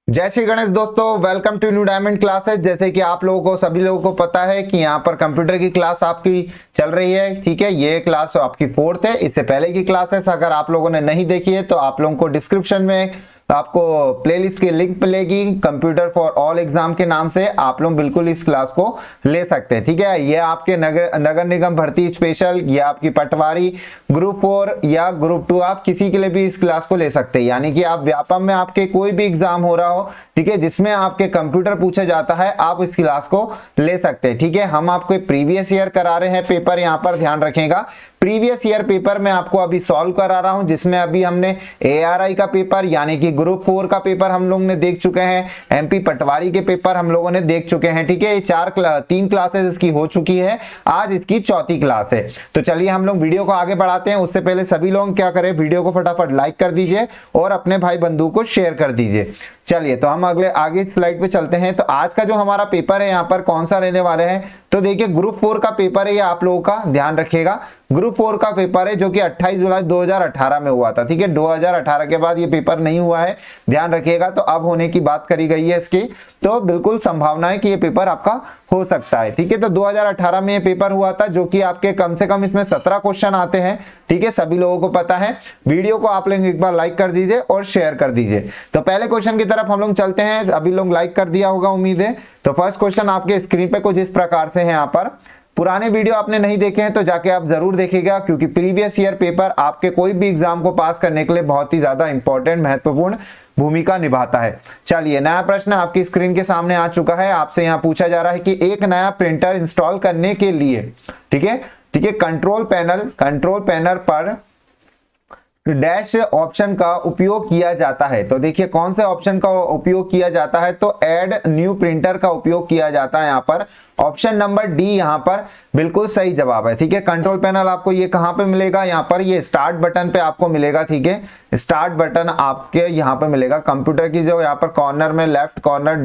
जय श्री गणेश दोस्तों, welcome to New Diamond Classes. जैसे कि आप लोगों को सभी लोगों को पता है कि यहाँ पर कंप्यूटर की क्लास आपकी चल रही है। ठीक है, ये क्लास आपकी 4th है। इससे पहले की क्लासेस अगर आप लोगों ने नहीं देखी है तो आप लोगों को डिस्क्रिप्शन में आपको प्लेलिस्ट की लिंक मिलेगी, कंप्यूटर फॉर ऑल एग्जाम के नाम से। आप लोग बिल्कुल इस क्लास को ले सकते हैं। ठीक है, ये आपके नगर निगम भर्ती स्पेशल या आपकी पटवारी ग्रुप 4 या ग्रुप 2, आप किसी के लिए भी इस क्लास को ले सकते हैं। यानी कि आप व्यापम में आपके कोई भी एग्जाम हो रहा हो, ठीक है, जिसमें आपके कंप्यूटर पूछा जाता है, आप इस क्लास को ले सकते हैं। ठीक है, हम आपको प्रीवियस ईयर करा रहे हैं पेपर, यहाँ पर ध्यान रखेगा। प्रीवियस ईयर पेपर में आपको अभी सॉल्व करा रहा हूं, जिसमें अभी हमने ARI का पेपर यानी कि ग्रुप 4 का पेपर हम लोग ने देख चुके हैं, MP पटवारी के पेपर हम लोगों ने देख चुके हैं। ठीक है, ये 3 क्लासेस इसकी हो चुकी है, आज इसकी 4थी क्लास है। तो चलिए हम लोग वीडियो को आगे बढ़ाते हैं। उससे पहले सभी लोग क्या करें, वीडियो को फटाफट लाइक कर दीजिए और अपने भाई बंधु को शेयर कर दीजिए। चलिए तो हम आगे स्लाइड पे चलते हैं। तो आज का जो हमारा पेपर है यहाँ पर कौन सा रहने वाले हैं, तो देखिए ग्रुप 4 का पेपर है, ये आप लोगों का ध्यान रखिएगा। ग्रुप 4 का पेपर है जो कि 28 जुलाई 2018 में हुआ था। ठीक है, 2018 के बाद ये पेपर नहीं हुआ है, ध्यान रखिएगा। तो अब होने की बात करी गई है इसकी, तो बिल्कुल संभावना है कि ये पेपर आपका हो सकता है। ठीक है, तो 2018 में ये पेपर हुआ था, जो कि आपके कम से कम इसमें 17 क्वेश्चन आते हैं। ठीक है, सभी लोगों को पता है। वीडियो को आप लोग एक बार लाइक कर दीजिए और शेयर कर दीजिए। तो पहले क्वेश्चन की तरफ हम लोग चलते हैं। अभी लोग लाइक कर दिया होगा उम्मीद है। तो फर्स्ट क्वेश्चन आपके स्क्रीन पे कुछ इस प्रकार से है। यहाँ पर पुराने वीडियो आपने नहीं देखे हैं तो जाके आप जरूर देखिएगा, क्योंकि प्रीवियस ईयर पेपर आपके कोई भी एग्जाम को पास करने के लिए बहुत ही ज्यादा इंपॉर्टेंट, महत्वपूर्ण भूमिका निभाता है। चलिए, नया प्रश्न आपकी स्क्रीन के सामने आ चुका है। आपसे यहाँ पूछा जा रहा है कि एक नया प्रिंटर इंस्टॉल करने के लिए, ठीक है, कंट्रोल पैनल पर डैश ऑप्शन का उपयोग किया जाता है। तो देखिए कौन से ऑप्शन का उपयोग किया जाता है, तो ऐड न्यू प्रिंटर का उपयोग किया जाता है। यहाँ पर ऑप्शन नंबर डी यहाँ पर बिल्कुल सही जवाब है। ठीक है, कंट्रोल पैनल आपको ये कहाँ पे मिलेगा, यहाँ पर ये स्टार्ट बटन पे आपको मिलेगा। ठीक है, स्टार्ट बटन आपके यहाँ पे मिलेगा कंप्यूटर की जो यहाँ पर कॉर्नर में, लेफ्ट कॉर्नर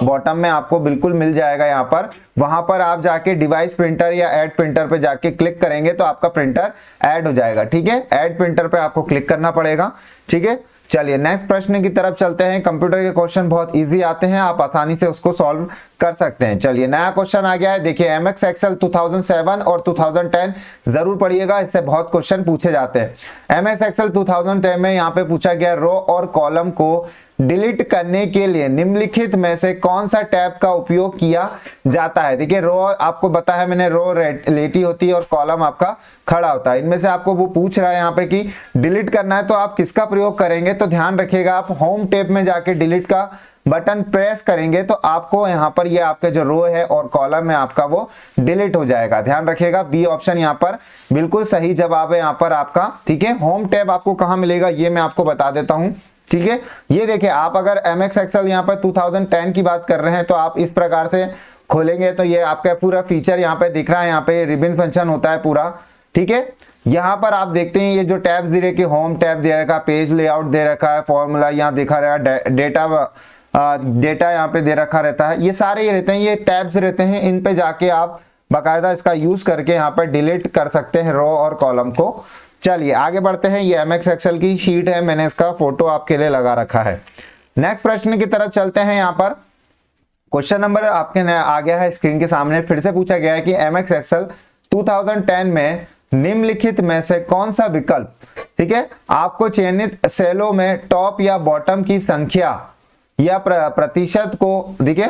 बॉटम में आपको बिल्कुल मिल जाएगा। यहाँ पर वहां पर आप जाके डिवाइस प्रिंटर या ऐड प्रिंटर पे जाके क्लिक करेंगे तो आपका प्रिंटर ऐड हो जाएगा। ठीक है, ऐड प्रिंटर पे आपको क्लिक करना पड़ेगा। ठीक है, चलिए नेक्स्ट प्रश्न की तरफ चलते हैं। कंप्यूटर के क्वेश्चन बहुत इजी आते हैं, आप आसानी से उसको सॉल्व कर सकते हैं। चलिए नया क्वेश्चन आ गया है। देखिए MS एक्सेल 2007 और 2010 जरूर पढ़िएगा, इससे बहुत क्वेश्चन पूछे जाते हैं। MS एक्सेल 2010 में यहाँ पे पूछा गया, रो और कॉलम को डिलीट करने के लिए निम्नलिखित में से कौन सा टैब का उपयोग किया जाता है। देखिए रो आपको बताया मैंने, रो लेटी होती है और कॉलम आपका खड़ा होता है। इनमें से आपको वो पूछ रहा है यहाँ पे कि डिलीट करना है तो आप किसका प्रयोग करेंगे। तो ध्यान रखिएगा, आप होम टैब में जाके डिलीट का बटन प्रेस करेंगे तो आपको यहाँ पर ये आपके जो रो है और कॉलम है आपका वो डिलीट हो जाएगा। ध्यान रखिएगा, बी ऑप्शन यहाँ पर बिल्कुल सही जवाब है यहाँ पर आपका। ठीक है, होम टैब आपको कहाँ मिलेगा ये मैं आपको बता देता हूँ। ठीक है, ये देखिए आप अगर MS एक्सेल यहाँ पर 2010 की बात कर रहे हैं तो आप इस प्रकार से खोलेंगे तो ये आपका पूरा फीचर यहाँ पे दिख रहा है। यहाँ पे रिबन फंक्शन होता है पूरा। ठीक है, यहाँ पर आप देखते हैं ये जो टैब्स दे रखे, होम टैब दे रखा है, पेज लेआउट दे रखा है, फॉर्मूला यहाँ दिखा रहा है, डेटा यहाँ पे दे रखा रहता है। ये सारे ये रहते हैं, ये टैब्स रहते हैं, इन पे जाके आप बाकायदा इसका यूज करके यहाँ पर डिलीट कर सकते हैं रो और कॉलम को। चलिए आगे बढ़ते हैं। ये MS एक्सेल की शीट है, मैंने इसका फोटो आपके लिए लगा रखा है। नेक्स्ट प्रश्न की तरफ चलते हैं। यहाँ पर क्वेश्चन नंबर आपके आ गया है स्क्रीन के सामने। फिर से पूछा गया है कि MS एक्सेल 2010 में निम्नलिखित में से कौन सा विकल्प, ठीक है, आपको चयनित सेलों में टॉप या बॉटम की संख्या या प्रतिशत को, देखिए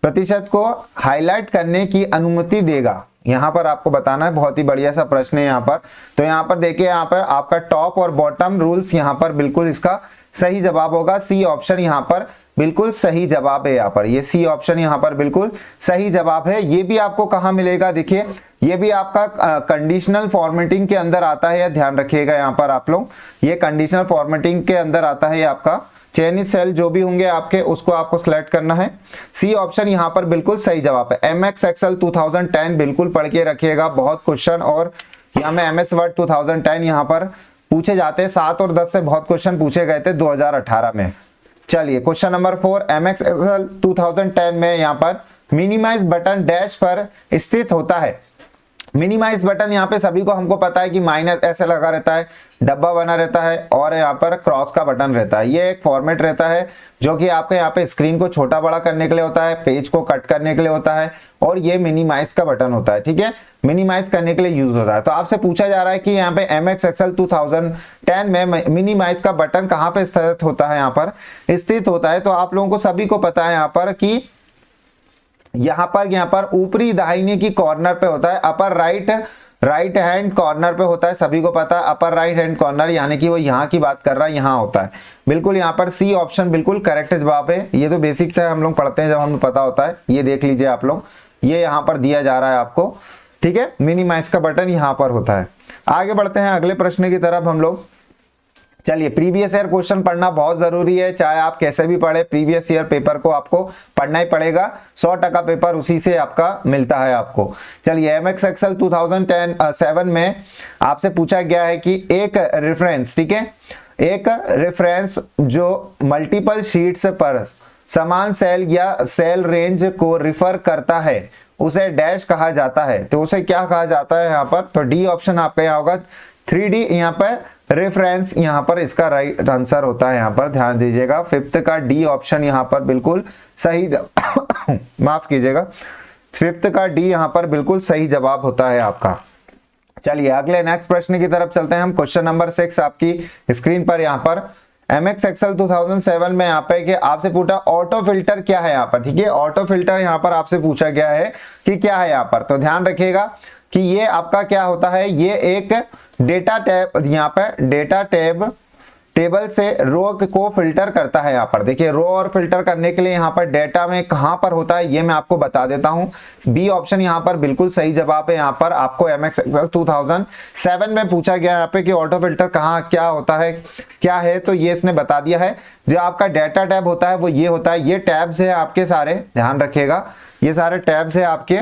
प्रतिशत को हाईलाइट करने की अनुमति देगा। यहां पर आपको बताना है, बहुत ही बढ़िया सा प्रश्न है यहाँ पर। तो यहाँ पर देखिए, यहाँ पर आपका टॉप और बॉटम रूल्स यहाँ पर बिल्कुल इसका सही जवाब होगा सी ऑप्शन यहाँ पर बिल्कुल सही जवाब है। यहाँ पर ये सी ऑप्शन यहाँ पर बिल्कुल सही जवाब है। ये भी आपको कहाँ मिलेगा, देखिए ये भी आपका कंडीशनल फॉर्मेटिंग के अंदर आता है, ध्यान रखिएगा यहाँ पर आप लोग, ये कंडीशनल फॉर्मेटिंग के अंदर आता है। आपका चयनित सेल जो भी होंगे आपके उसको आपको सिलेक्ट करना है। सी ऑप्शन यहाँ पर बिल्कुल सही जवाब है। एमएस एक्सेल 2010 बिल्कुल पढ़ के रखिएगा, बहुत क्वेश्चन और यहाँ में एमएस वर्ड 2010 यहाँ पर पूछे जाते हैं। 7 और 10 से बहुत क्वेश्चन पूछे गए थे 2018 में। चलिए क्वेश्चन नंबर 4, एमएस एक्सेल 2010 में यहाँ पर मिनिमाइज बटन डैश पर स्थित होता है। मिनिमाइज बटन यहाँ पे सभी को हमको पता है कि माइनस ऐसे लगा रहता है, डब्बा बना रहता है और यहाँ पर क्रॉस का बटन रहता है। ये एक फॉर्मेट रहता है जो कि आपके यहाँ पे स्क्रीन को छोटा बड़ा करने के लिए होता है, पेज को कट करने के लिए होता है और ये मिनिमाइज का बटन होता है। ठीक है, मिनिमाइज करने के लिए यूज होता है। तो आपसे पूछा जा रहा है कि यहाँ पे एमएस एक्सेल 2010 में मिनिमाइज का बटन कहाँ पे स्थित होता है, यहाँ पर स्थित होता है। तो आप लोगों को सभी को पता है यहाँ पर कि यहाँ पर ऊपरी दाहिने की कॉर्नर पे होता है, अपर राइट हैंड कॉर्नर पे होता है। सभी को पता है अपर राइट हैंड कॉर्नर, यानी कि वो यहाँ की बात कर रहा है, यहाँ होता है। बिल्कुल यहाँ पर सी ऑप्शन बिल्कुल करेक्ट जवाब है। ये तो बेसिक से हम लोग पढ़ते हैं जब हमें पता होता है। ये देख लीजिए आप लोग, ये यहाँ पर दिया जा रहा है आपको। ठीक है, मिनिमाइज का बटन यहाँ पर होता है। आगे बढ़ते हैं अगले प्रश्न की तरफ हम लोग। चलिए, प्रीवियस ईयर क्वेश्चन पढ़ना बहुत जरूरी है, चाहे आप कैसे भी पढ़े, प्रीवियस ईयर पेपर को आपको पढ़ना ही पड़ेगा। 100% पेपर उसी से आपका मिलता है आपको। चलिए, एमएस एक्सेल 2007 में आपसे पूछा गया है कि एक रेफरेंस, ठीक है, एक रेफरेंस जो मल्टीपल शीट्स पर समान सेल या सेल रेंज को रिफर करता है उसे डैश कहा जाता है। तो उसे क्या कहा जाता है यहाँ पर, तो डी ऑप्शन आपका यहाँ होगा 3D यहाँ पर रेफरेंस, यहाँ पर इसका राइट आंसर होता है। यहाँ पर ध्यान दीजिएगा, 5th का डी ऑप्शन यहाँ पर बिल्कुल सही माफ कीजिएगा, 5th का डी यहाँ पर बिल्कुल सही जवाब होता है आपका। चलिए अगले नेक्स्ट प्रश्न की तरफ चलते हैं हम। क्वेश्चन नंबर 6 आपकी स्क्रीन पर यहाँ पर एमएस एक्सेल 2007 में यहाँ पे कि आपसे पूछा ऑटो फिल्टर क्या है यहाँ पर। ठीक है, ऑटो फिल्टर यहाँ पर आपसे पूछा गया है कि क्या है यहाँ पर। तो ध्यान रखिएगा कि ये आपका क्या होता है, ये एक डेटा टैब, यहाँ पर डेटा टेबल से रो को फिल्टर करता है। यहाँ पर देखिए, रो और फिल्टर करने के लिए यहाँ पर डेटा में कहाँ पर होता है ये मैं आपको बता देता हूँ। बी ऑप्शन यहाँ पर बिल्कुल सही जवाब है। यहाँ पर आपको एमएस एक्सेल 2007 में पूछा गया यहाँ पे कि ऑटो फिल्टर कहाँ क्या होता है, क्या है, तो ये इसने बता दिया है। जो आपका डेटा टैब होता है वो ये होता है, ये टैब्स है आपके सारे, ध्यान रखिएगा, ये सारे टैब्स है आपके।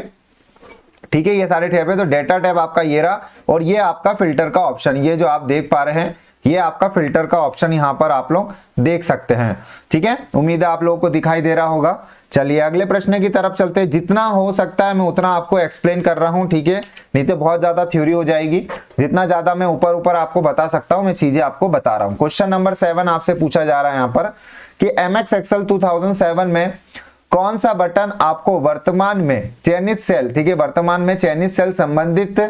ठीक है, ये सारे टैब है। तो डेटा टैब आपका ये रहा और ये आपका फिल्टर का ऑप्शन, ये जो आप देख पा रहे हैं ये आपका फिल्टर का ऑप्शन यहाँ पर आप लोग देख सकते हैं। ठीक है, उम्मीद है आप लोगों को दिखाई दे रहा होगा। चलिए अगले प्रश्न की तरफ चलते हैं। जितना हो सकता है मैं उतना आपको एक्सप्लेन कर रहा हूँ, ठीक है, नहीं तो बहुत ज्यादा थ्योरी हो जाएगी। जितना ज्यादा मैं ऊपर आपको बता सकता हूँ मैं चीजें आपको बता रहा हूँ। क्वेश्चन नंबर 7 आपसे पूछा जा रहा है यहाँ पर कि एमएस एक्सेल 2007 में कौन सा बटन आपको वर्तमान में चयनित सेल, ठीक है, वर्तमान में चयनित सेल संबंधित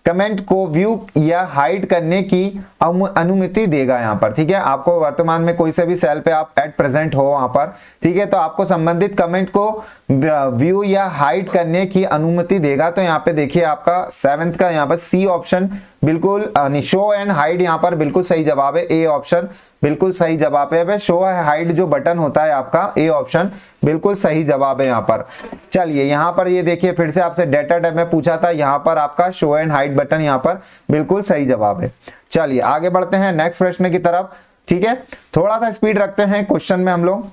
कमेंट को व्यू या हाइड करने की अनुमति देगा यहाँ पर। ठीक है, आपको वर्तमान में कोई से भी सेल पे आप एट प्रेजेंट हो वहां पर, ठीक है, तो आपको संबंधित कमेंट को व्यू या हाइड करने की अनुमति देगा। तो यहाँ पे देखिए आपका 7th का यहाँ पर सी ऑप्शन बिल्कुल शो एंड हाइड यहाँ पर बिल्कुल सही जवाब है। ए ऑप्शन बिल्कुल सही जवाब है। शो हाइड जो बटन होता है आपका, ए ऑप्शन बिल्कुल सही जवाब है यहाँ पर। चलिए यहाँ पर ये देखिए, फिर से आपसे डेटा टैब में पूछा था, यहाँ पर आपका शो एंड हाइड बटन यहाँ पर बिल्कुल सही जवाब है। चलिए आगे बढ़ते हैं नेक्स्ट प्रश्न की तरफ। ठीक है, थोड़ा सा स्पीड रखते हैं क्वेश्चन में हम लोग।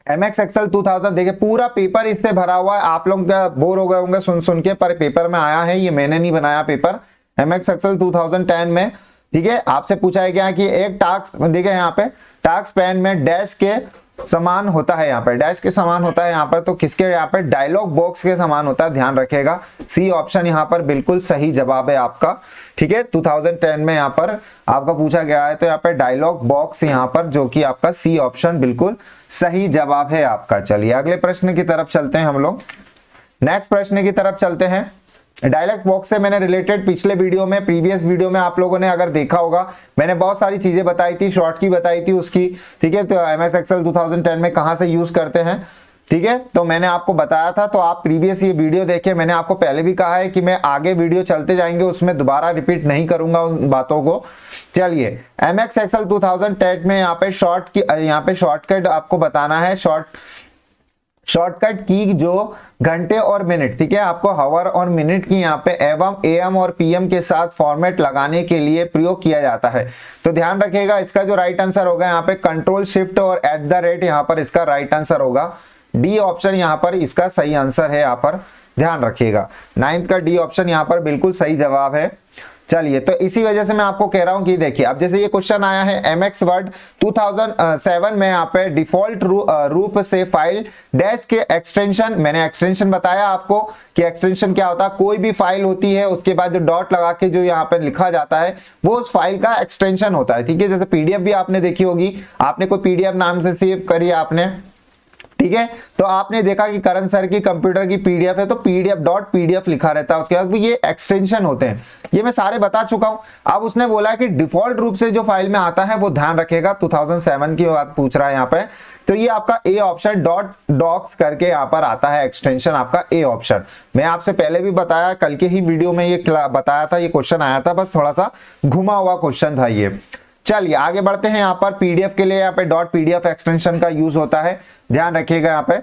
एमएस एक्सेल 2000 देखिए पूरा पेपर इससे भरा हुआ है। आप लोग बोर हो गए होंगे सुन के, पर पेपर में आया है, ये मैंने नहीं बनाया पेपर। एमएस एक्सेल 2010 में, ठीक है, आपसे पूछा गया कि एक टास्क देखिए यहाँ पे टास्क पैन में डैश के समान होता है, यहाँ पर डैश के समान होता है यहाँ पर, तो किसके यहाँ पर डायलॉग बॉक्स के समान होता है, ध्यान रखेगा। सी ऑप्शन यहाँ पर बिल्कुल सही जवाब है आपका। ठीक है, 2010 में यहाँ पर आपका पूछा गया है, तो यहाँ पर डायलॉग बॉक्स यहाँ पर जो कि आपका सी ऑप्शन बिल्कुल सही जवाब है आपका। चलिए अगले प्रश्न की तरफ चलते हैं हम लोग। नेक्स्ट प्रश्न की तरफ चलते हैं। डायलॉग बॉक्स से मैंने रिलेटेड पिछले वीडियो में, प्रीवियस वीडियो में आप लोगों ने अगर देखा होगा, मैंने बहुत सारी चीजें बताई थी, शॉर्ट की बताई थी उसकी। ठीक है, तो एमएस एक्सेल 2010 में कहां से यूज करते हैं, ठीक है, तो मैंने आपको बताया था, तो आप प्रीवियस ये वीडियो देखिए, मैंने आपको पहले भी कहा है कि मैं आगे वीडियो चलते जाएंगे उसमें दोबारा रिपीट नहीं करूंगा उन बातों को। चलिए MX Excel 2010 में यहाँ पे शॉर्टकट आपको बताना है, शॉर्टकट की जो घंटे और मिनट, ठीक है, आपको हावर और मिनट की यहाँ पे एवं AM और PM के साथ फॉर्मेट लगाने के लिए प्रयोग किया जाता है। तो ध्यान रखिएगा, इसका जो राइट आंसर होगा यहाँ पे कंट्रोल शिफ्ट और @ यहाँ पर इसका राइट आंसर होगा। डी ऑप्शन यहाँ पर इसका सही आंसर है, यहाँ पर ध्यान रखिएगा, 9th का डी ऑप्शन यहाँ पर बिल्कुल सही जवाब है। चलिए, तो इसी वजह से मैं आपको कह रहा हूं कि देखिए, अब जैसे ये क्वेश्चन आया है MX वर्ड 2007 में यहाँ पे डिफॉल्ट रूप से फाइल डैश के एक्सटेंशन, मैंने एक्सटेंशन बताया आपको कि एक्सटेंशन क्या होता है, कोई भी फाइल होती है उसके बाद जो डॉट लगा के जो यहाँ पे लिखा जाता है वो उस फाइल का एक्सटेंशन होता है। ठीक है, जैसे PDF भी आपने देखी होगी, आपने कोई PDF नाम से सेव करी आपने, ठीक है, तो आपने देखा कि करण सर की कंप्यूटर की PDF है तो PDF लिखा रहता है, उसके बाद ये एक्सटेंशन होते हैं, ये मैं सारे बता चुका हूं। अब उसने बोला कि डिफॉल्ट रूप से जो फाइल में आता है वो ध्यान रखेगा, 2007 की बात पूछ रहा है यहाँ पे, तो ये आपका ए ऑप्शन .docs करके यहाँ पर आता है एक्सटेंशन, आपका ए ऑप्शन। मैं आपसे पहले भी बताया, कल के ही वीडियो में ये बताया था, ये क्वेश्चन आया था, बस थोड़ा सा घुमा हुआ क्वेश्चन था ये। चलिए आगे बढ़ते हैं, यहाँ पर PDF के लिए यहाँ पे .pdf एक्सटेंशन का यूज होता है, ध्यान रखिएगा। यहाँ पे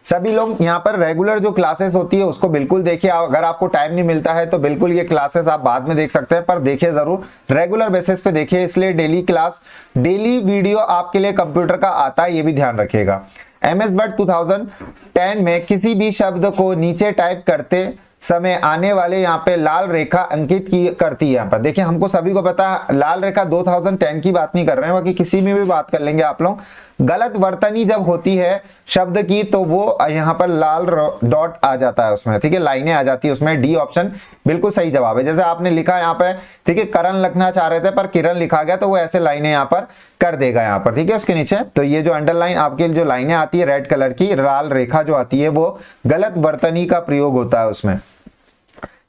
सभी लोग यहाँ पर रेगुलर जो क्लासेस होती है उसको बिल्कुल देखिए, अगर आपको टाइम नहीं मिलता है तो बिल्कुल ये क्लासेस आप बाद में देख सकते हैं, पर देखिए जरूर रेगुलर बेसिस पे देखिए, इसलिए डेली वीडियो आपके लिए कंप्यूटर का आता है, ये भी ध्यान रखिएगा। MS वर्ड 2010 में किसी भी शब्द को नीचे टाइप करते समय आने वाले यहाँ पे लाल रेखा अंकित की करती है। यहाँ पर देखिए, हमको सभी को पता है लाल रेखा 2010 की बात नहीं कर रहे हैं, बाकी किसी में भी बात कर लेंगे आप लोग। गलत वर्तनी जब होती है शब्द की तो वो यहाँ पर लाल डॉट आ जाता है उसमें, ठीक है, लाइनें आ जाती है उसमें। डी ऑप्शन बिल्कुल सही जवाब है। जैसे आपने लिखा यहाँ पे, ठीक है, करण लिखना चाह रहे थे पर किरण लिखा गया तो वो ऐसे लाइनें यहाँ पर कर देगा यहाँ पर, ठीक है, उसके नीचे। तो ये जो अंडरलाइन आपकी जो लाइनें आती है रेड कलर की, लाल रेखा जो आती है वो गलत वर्तनी का प्रयोग होता है उसमें।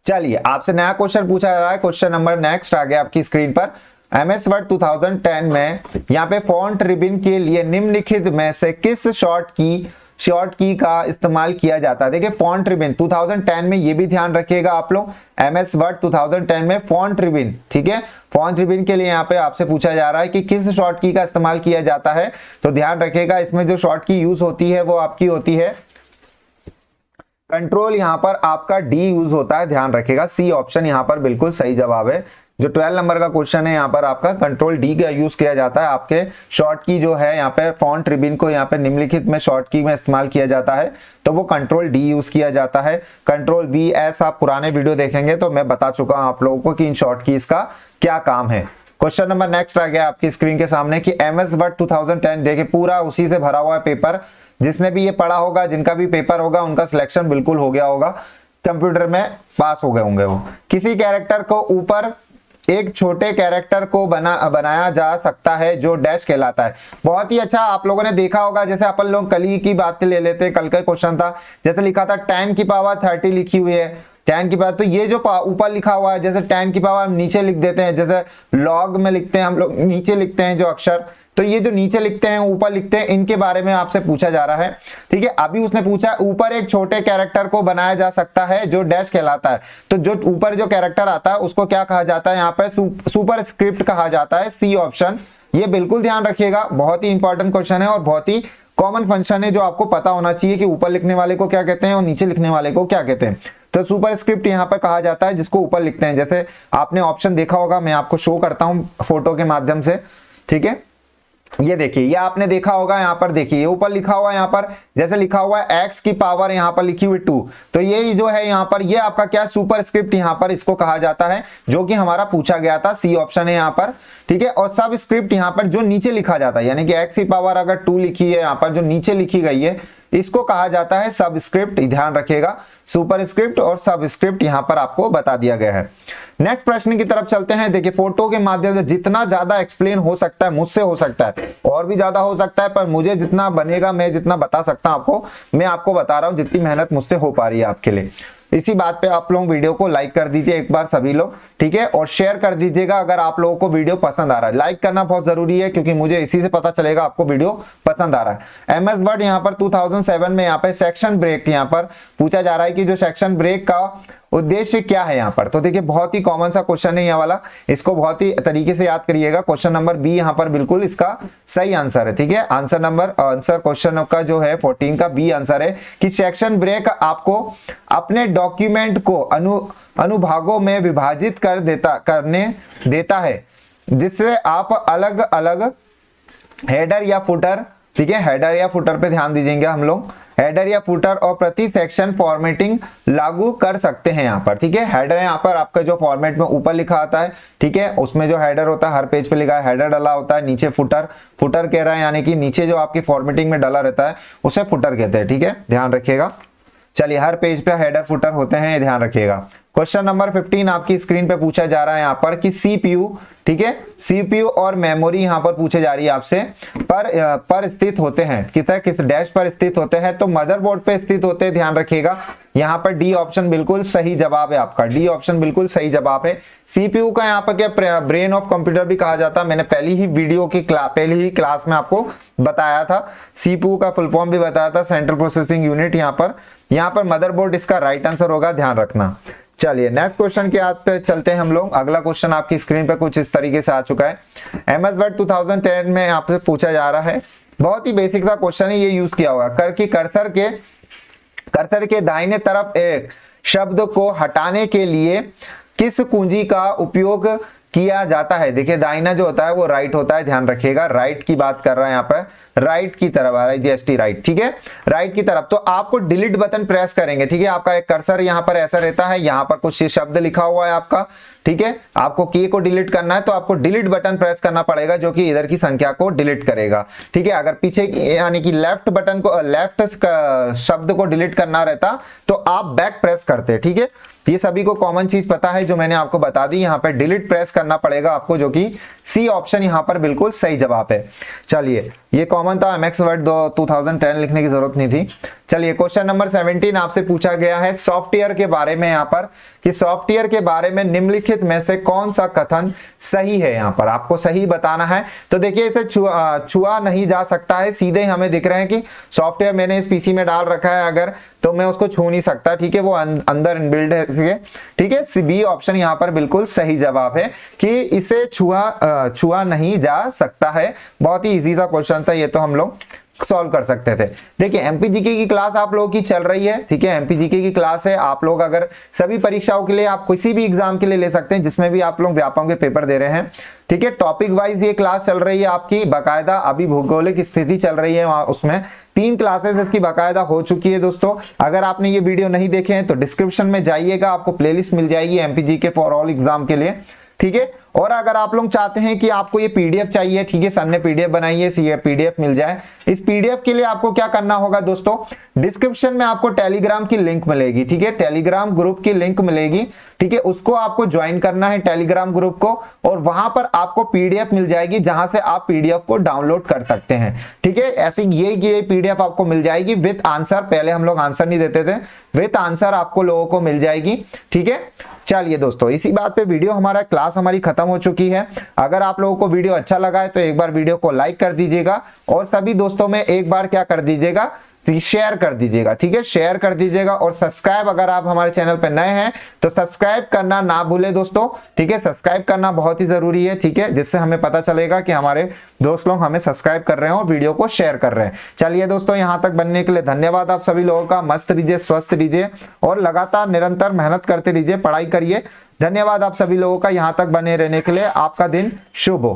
चलिए आपसे नया क्वेश्चन पूछा जा रहा है, क्वेश्चन नंबर नेक्स्ट आ गया आपकी स्क्रीन पर। MS वर्ड 2010 में यहाँ पे फॉन्ट रिबन के लिए निम्नलिखित में से किस शॉर्ट की का इस्तेमाल किया जाता है। देखिए फॉन्ट रिबन 2010 में, ये भी ध्यान रखिएगा आप लोग, MS वर्ड 2010 में फॉन्ट रिबन, ठीक है, फॉन्ट रिबन के लिए यहाँ पे आपसे पूछा जा रहा है कि किस शॉर्ट की का इस्तेमाल किया जाता है। तो ध्यान रखिएगा, इसमें जो शॉर्ट की यूज होती है वो आपकी होती है कंट्रोल, यहाँ पर आपका डी यूज होता है, ध्यान रखिएगा। सी ऑप्शन यहाँ पर बिल्कुल सही जवाब है। जो 12 नंबर का क्वेश्चन है यहाँ पर आपका कंट्रोल डी का यूज किया जाता है, आपके शॉर्ट की जो है यहाँ पे फॉन्ट रिबन को यहाँ पे निम्नलिखित में शॉर्ट की में इस्तेमाल किया जाता है तो वो कंट्रोल डी यूज किया जाता है। कंट्रोल VS आप पुराने वीडियो देखेंगे तो मैं बता चुका हूं आप लोगों को कि इन शॉर्ट कीज का क्या काम है। क्वेश्चन नंबर नेक्स्ट आ गया आपकी स्क्रीन के सामने कि MS वर्ड 2010, देखिए पूरा उसी से भरा हुआ है पेपर, जिसने भी ये पढ़ा होगा, जिनका भी पेपर होगा उनका सिलेक्शन बिल्कुल हो गया होगा, कंप्यूटर में पास हो गए होंगे वो। किसी कैरेक्टर को ऊपर एक छोटे कैरेक्टर को बनाया जा सकता है जो डैश कहलाता है। बहुत ही अच्छा, आप लोगों ने देखा होगा, जैसे अपन लोग कल की बात ले लेते हैं, कल का क्वेश्चन था, जैसे लिखा था 10 की पावर 30 लिखी हुई है, 10 की पावर, तो ये जो ऊपर लिखा हुआ है, जैसे 10 की पावर नीचे लिख देते हैं, जैसे लॉग में लिखते हैं हम लोग, नीचे लिखते हैं जो अक्षर, तो ये जो नीचे लिखते हैं ऊपर लिखते हैं, इनके बारे में आपसे पूछा जा रहा है, ठीक है। अभी उसने पूछा ऊपर एक छोटे कैरेक्टर को बनाया जा सकता है जो डैश कहलाता है, तो जो ऊपर जो कैरेक्टर आता है उसको क्या कहा जाता है, यहाँ पे सुपर स्क्रिप्ट कहा जाता है। सी ऑप्शन, ये बिल्कुल ध्यान रखिएगा, बहुत ही इंपॉर्टेंट क्वेश्चन है और बहुत ही कॉमन फंक्शन है जो आपको पता होना चाहिए कि ऊपर लिखने वाले को क्या कहते हैं और नीचे लिखने वाले को क्या कहते हैं। तो सुपर स्क्रिप्ट यहाँ पर कहा जाता है जिसको ऊपर लिखते हैं। जैसे आपने ऑप्शन देखा होगा, मैं आपको शो करता हूं फोटो के माध्यम से, ठीक है, ये देखिए, ये आपने देखा होगा, यहाँ पर देखिए ये ऊपर लिखा हुआ है, यहाँ पर जैसे लिखा हुआ है x की पावर यहाँ पर लिखी हुई 2, तो ये जो है यहाँ पर ये आपका क्या सुपर स्क्रिप्ट यहाँ पर इसको कहा जाता है, जो कि हमारा पूछा गया था। सी ऑप्शन है यहाँ पर, ठीक है। और सब स्क्रिप्ट यहाँ पर जो नीचे लिखा जाता है, यानी कि x की पावर अगर 2 लिखी है यहाँ पर, जो नीचे लिखी गई है इसको कहा जाता है सब स्क्रिप्ट, ध्यान रखिएगा। सुपर स्क्रिप्ट और सब स्क्रिप्ट यहाँ पर आपको बता दिया गया है। नेक्स्ट प्रश्न की तरफ चलते हैं। देखिए फोटो के माध्यम से जितना ज्यादा एक्सप्लेन हो सकता है मुझसे हो सकता है, और भी ज्यादा हो सकता है, पर मुझे जितना बनेगा, मैं जितना बता सकता हूं आपको, मैं आपको बता रहा हूं जितनी मेहनत मुझसे हो पा रही है आपके लिए। इसी बात पे आप लोग वीडियो को लाइक कर दीजिए एक बार सभी लोग, ठीक है, और शेयर कर दीजिएगा अगर आप लोगों को वीडियो पसंद आ रहा है। लाइक करना बहुत जरूरी है क्योंकि मुझे इसी से पता चलेगा आपको वीडियो पसंद आ रहा है। एमएस वर्ड यहाँ पर 2007 में यहाँ पे सेक्शन ब्रेक यहाँ पर पूछा जा रहा है कि जो सेक्शन ब्रेक का उद्देश्य क्या है यहाँ पर। तो देखिए बहुत ही कॉमन सा क्वेश्चन है यहाँ वाला, इसको बहुत ही तरीके से याद करिएगा। क्वेश्चन नंबर बी यहाँ पर बिल्कुल इसका सही आंसर है, ठीक है। आंसर क्वेश्चन का जो है 14 का बी आंसर है कि सेक्शन ब्रेक आपको अपने डॉक्यूमेंट को अनुभागों में विभाजित करने देता है, जिससे आप अलग अलग हेडर या फुटर, ठीक है, हेडर या फुटर पे ध्यान दीजिएगा हम लोग, हेडर या फुटर और प्रति सेक्शन फॉर्मेटिंग लागू कर सकते हैं यहाँ पर, ठीक है। हेडर यहाँ पर आपका जो फॉर्मेट में ऊपर लिखा आता है, ठीक है, उसमें जो हेडर होता है हर पेज पे लिखा है हेडर डला होता है, नीचे फुटर कह रहा है यानी कि नीचे जो आपकी फॉर्मेटिंग में डला रहता है उसे फुटर कहते हैं, ठीक है, ध्यान रखिएगा। चलिए हर पेज पे हेडर फुटर होते हैं, ध्यान रखिएगा। क्वेश्चन नंबर 15 आपकी स्क्रीन पे पूछा जा रहा है यहाँ पर कि सीपीयू, ठीक है, सीपीयू और मेमोरी यहाँ पर पूछे जा रही है आपसे पर स्थित होते हैं, किस डैश पर स्थित होते हैं, तो मदरबोर्ड पे स्थित होते हैं, ध्यान रखिएगा। यहाँ पर डी ऑप्शन बिल्कुल सही जवाब है आपका, डी ऑप्शन बिल्कुल सही जवाब है। सीपीयू का यहाँ पर क्या ब्रेन ऑफ कंप्यूटर भी कहा जाता है, मैंने पहली ही क्लास में आपको बताया था, सीपीयू का फुल फॉर्म भी बताया था, सेंट्रल प्रोसेसिंग यूनिट। यहाँ पर मदरबोर्ड इसका राइट आंसर होगा, ध्यान रखना। चलिए नेक्स्ट क्वेश्चन के हाथ पे चलते हैं हम लोग। अगला क्वेश्चन आपकी स्क्रीन पे कुछ इस तरीके से आ चुका है। एमएस वर्ड 2010 में आपसे पूछा जा रहा है, बहुत ही बेसिक सा क्वेश्चन है, ये यूज किया होगा कर्सर के दाहिने तरफ एक शब्द को हटाने के लिए किस कुंजी का उपयोग किया जाता है। देखिए दाहिना जो होता है वो राइट होता है, ध्यान रखिएगा, राइट की बात कर रहा है यहाँ पर, राइट की तरफ आ रहा है, जीएसटी राइट, ठीक है, राइट की तरफ। तो आपको डिलीट बटन प्रेस करेंगे, ठीक है, आपका एक कर्सर यहाँ पर ऐसा रहता है, यहाँ पर कुछ शब्द लिखा हुआ है आपका, ठीक है, आपको की को डिलीट करना है तो आपको डिलीट बटन प्रेस करना पड़ेगा जो कि इधर की संख्या को डिलीट करेगा, ठीक है। अगर पीछे यानी कि लेफ्ट शब्द को डिलीट करना रहता तो आप बैक प्रेस करते, ठीक है। ये सभी को कॉमन चीज पता है जो मैंने आपको बता दी, यहाँ पे डिलीट प्रेस करना पड़ेगा आपको, जो कि सी ऑप्शन यहाँ पर बिल्कुल सही जवाब है। चलिए ये कॉमन था, एमएस वर्ड 2010 लिखने की जरूरत नहीं थी। चलिए क्वेश्चन नंबर 17 आपसे पूछा गया है सॉफ्टवेयर के बारे में, यहाँ पर कि सॉफ्टवेयर के बारे में निम्नलिखित में से कौन सा कथन सही है, यहाँ पर आपको सही बताना है। तो देखिए इसे छुआ नहीं जा सकता है, सीधे हमें दिख रहे हैं कि सॉफ्टवेयर मैंने इस पीसी में डाल रखा है अगर, तो मैं उसको छू नहीं सकता, ठीक है, वो अंदर इनबिल्ड है, ठीक है। बी ऑप्शन यहाँ पर बिल्कुल सही जवाब है कि इसे छुआ नहीं जा सकता है। बहुत ही इजी सा क्वेश्चन था ये, तो हम लोग सॉल्व कर सकते थे। देखिए एमपीजीके की क्लास आप लोगों की चल रही है, ठीक है, एमपीजीके की क्लास है। आप लोग अगर सभी परीक्षाओं के लिए, आप किसी भी एग्जाम के लिए ले सकते हैं जिसमें भी आप लोग व्यापम के पेपर दे रहे हैं, ठीक है। टॉपिक वाइज ये क्लास चल रही है आपकी, बाकायदा अभी भौगोलिक स्थिति चल रही है, उसमें 3 क्लासेस इसकी बाकायदा हो चुकी है दोस्तों। अगर आपने ये वीडियो नहीं देखे हैं तो डिस्क्रिप्शन में जाइएगा, आपको प्लेलिस्ट मिल जाएगी एमपीजीके फॉर ऑल एग्जाम के लिए, ठीक है। और अगर आप लोग चाहते हैं कि आपको ये पीडीएफ चाहिए, ठीक है, सर ने पीडीएफ बनाई है, ये पीडीएफ मिल जाए, इस पीडीएफ के लिए आपको क्या करना होगा दोस्तों, डिस्क्रिप्शन में आपको टेलीग्राम की लिंक मिलेगी, ठीक है, टेलीग्राम ग्रुप की लिंक मिलेगी, ठीक है, उसको आपको ज्वाइन करना है टेलीग्राम ग्रुप को, और वहां पर आपको पीडीएफ मिल जाएगी जहां से आप पीडीएफ को डाउनलोड कर सकते हैं, ठीक है। ऐसे ये पीडीएफ आपको मिल जाएगी विद आंसर, पहले हम लोग आंसर नहीं देते थे, विद आंसर आपको लोगों को मिल जाएगी, ठीक है। चलिए दोस्तों इसी बात पे वीडियो क्लास हमारी खत्म हो चुकी है। अगर आप लोगों को वीडियो अच्छा लगा है तो एक बार वीडियो को लाइक कर दीजिएगा और सभी दोस्तों में एक बार क्या कर दीजिएगा, शेयर कर दीजिएगा, ठीक है, शेयर कर दीजिएगा। और सब्सक्राइब, अगर आप हमारे चैनल पर नए हैं तो सब्सक्राइब करना ना भूले दोस्तों, ठीक है, सब्सक्राइब करना बहुत ही जरूरी है, ठीक है, जिससे हमें पता चलेगा कि हमारे दोस्त लोग हमें सब्सक्राइब कर रहे हैं और वीडियो को शेयर कर रहे हैं। चलिए दोस्तों यहाँ तक बनने के लिए धन्यवाद आप सभी लोगों का। मस्त रहिए, स्वस्थ रहिए और लगातार निरंतर मेहनत करते रहिए, पढ़ाई करिए। धन्यवाद आप सभी लोगों का यहाँ तक बने रहने के लिए। आपका दिन शुभ हो।